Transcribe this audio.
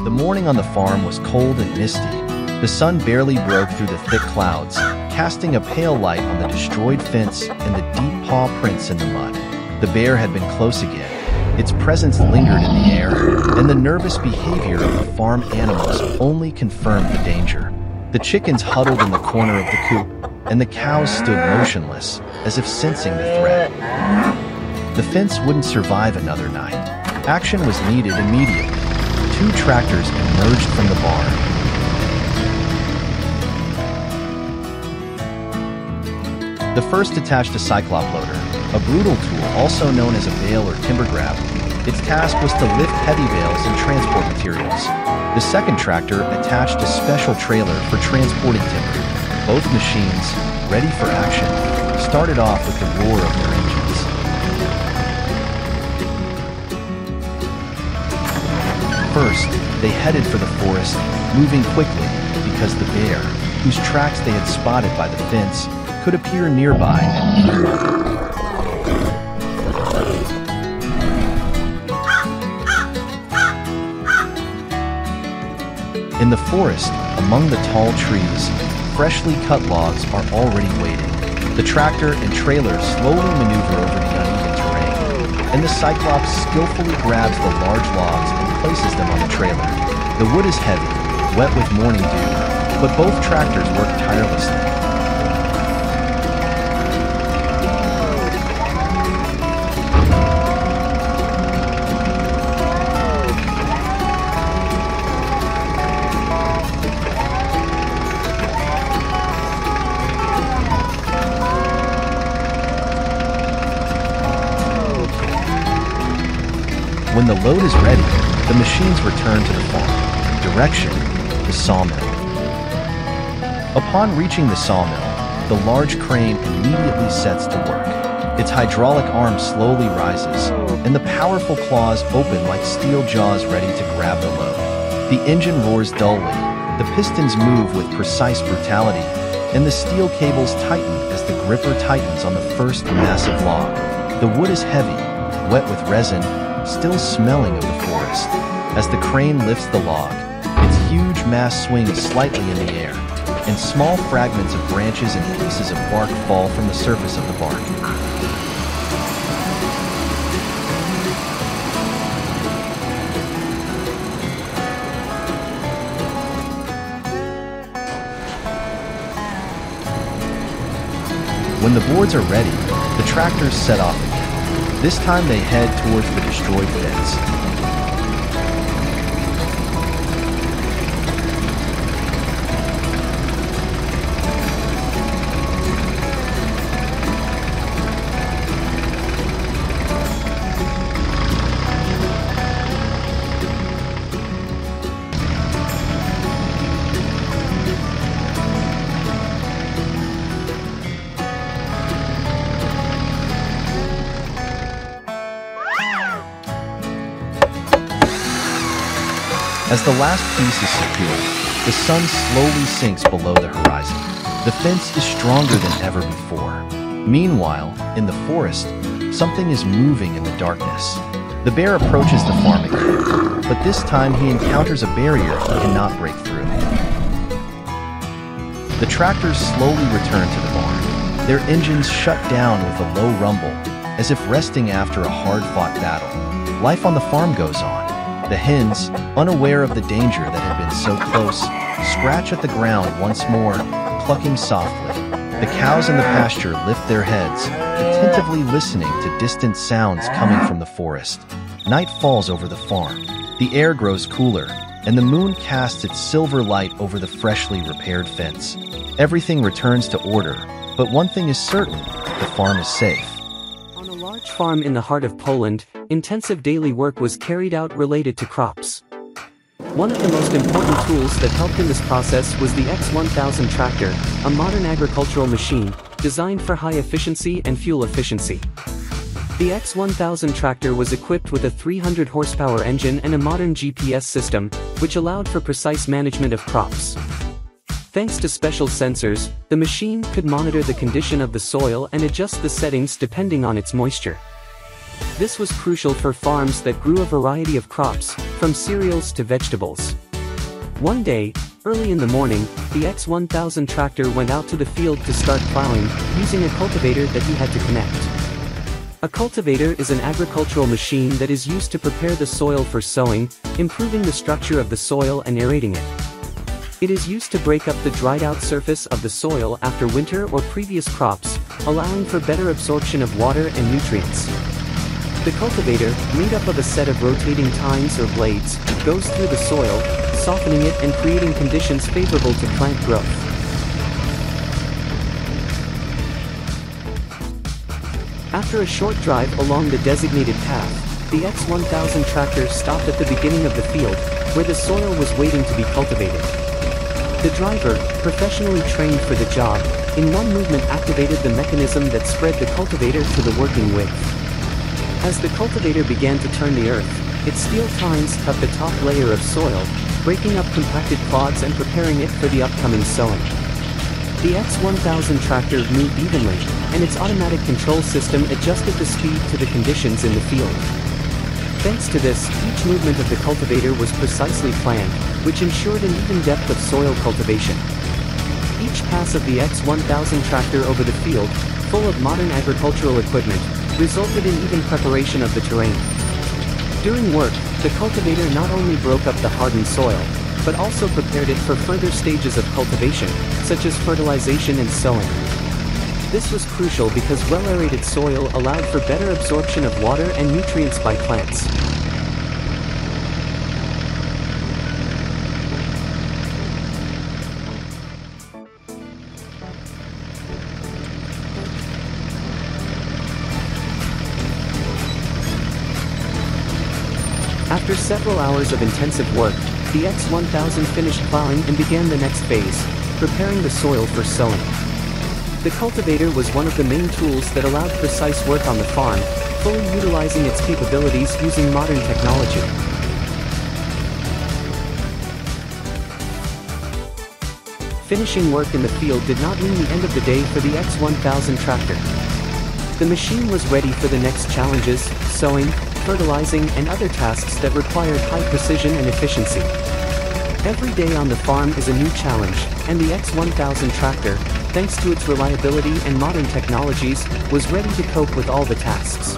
The morning on the farm was cold and misty. The sun barely broke through the thick clouds, casting a pale light on the destroyed fence and the deep paw prints in the mud. The bear had been close again. Its presence lingered in the air, and the nervous behavior of the farm animals only confirmed the danger. The chickens huddled in the corner of the coop, and the cows stood motionless, as if sensing the threat. The fence wouldn't survive another night. Action was needed immediately. 2 tractors emerged from the barn. The first attached a cyclop loader, a brutal tool also known as a bale or timber grab. Its task was to lift heavy bales and transport materials. The second tractor attached a special trailer for transporting timber. Both machines, ready for action, started off with the roar of their engines. First, they headed for the forest, moving quickly because the bear, whose tracks they had spotted by the fence, could appear nearby at any moment. In the forest, among the tall trees, freshly cut logs are already waiting. The tractor and trailer slowly maneuver over the uneven terrain, and the Cyclops skillfully grabs the large logs and places them on the trailer. The wood is heavy, wet with morning dew, but both tractors work tirelessly. When the load is ready, the machines return to the farm. Direction: the sawmill. Upon reaching the sawmill, the large crane immediately sets to work. Its hydraulic arm slowly rises, and the powerful claws open like steel jaws ready to grab the load. The engine roars dully, the pistons move with precise brutality, and the steel cables tighten as the gripper tightens on the first massive log. The wood is heavy, wet with resin, still smelling of the forest. As the crane lifts the log, its huge mass swings slightly in the air, and small fragments of branches and pieces of bark fall from the surface of the bark. When the boards are ready, the tractors set off again. This time they head towards the destroyed fence. As the last piece is secured, the sun slowly sinks below the horizon. The fence is stronger than ever before. Meanwhile, in the forest, something is moving in the darkness. The bear approaches the farm again, but this time he encounters a barrier he cannot break through. The tractors slowly return to the barn. Their engines shut down with a low rumble, as if resting after a hard-fought battle. Life on the farm goes on. The hens, unaware of the danger that had been so close, scratch at the ground once more, clucking softly. The cows in the pasture lift their heads, attentively listening to distant sounds coming from the forest. Night falls over the farm. The air grows cooler, and the moon casts its silver light over the freshly repaired fence. Everything returns to order, but one thing is certain: the farm is safe. On a large farm in the heart of Poland, intensive daily work was carried out related to crops. One of the most important tools that helped in this process was the X1000 tractor, a modern agricultural machine, designed for high efficiency and fuel efficiency. The X1000 tractor was equipped with a 300 horsepower engine and a modern GPS system, which allowed for precise management of crops. Thanks to special sensors, the machine could monitor the condition of the soil and adjust the settings depending on its moisture. This was crucial for farms that grew a variety of crops, from cereals to vegetables. One day, early in the morning, the X1000 tractor went out to the field to start plowing, using a cultivator that he had to connect. A cultivator is an agricultural machine that is used to prepare the soil for sowing, improving the structure of the soil and aerating it. It is used to break up the dried-out surface of the soil after winter or previous crops, allowing for better absorption of water and nutrients. The cultivator, made up of a set of rotating tines or blades, goes through the soil, softening it and creating conditions favorable to plant growth. After a short drive along the designated path, the X1000 tractor stopped at the beginning of the field, where the soil was waiting to be cultivated. The driver, professionally trained for the job, in one movement activated the mechanism that spread the cultivator to the working width. As the cultivator began to turn the earth, its steel tines cut the top layer of soil, breaking up compacted clods and preparing it for the upcoming sowing. The X1000 tractor moved evenly, and its automatic control system adjusted the speed to the conditions in the field. Thanks to this, each movement of the cultivator was precisely planned, which ensured an even depth of soil cultivation. Each pass of the X1000 tractor over the field, full of modern agricultural equipment, resulted in even preparation of the terrain. During work, the cultivator not only broke up the hardened soil, but also prepared it for further stages of cultivation, such as fertilization and sowing. This was crucial because well-aerated soil allowed for better absorption of water and nutrients by plants. After several hours of intensive work, the X1000 finished plowing and began the next phase, preparing the soil for sowing. The cultivator was one of the main tools that allowed precise work on the farm, fully utilizing its capabilities using modern technology. Finishing work in the field did not mean the end of the day for the X1000 tractor. The machine was ready for the next challenges, sowing, fertilizing and other tasks that required high precision and efficiency. Every day on the farm is a new challenge, and the X1000 tractor, thanks to its reliability and modern technologies, was ready to cope with all the tasks.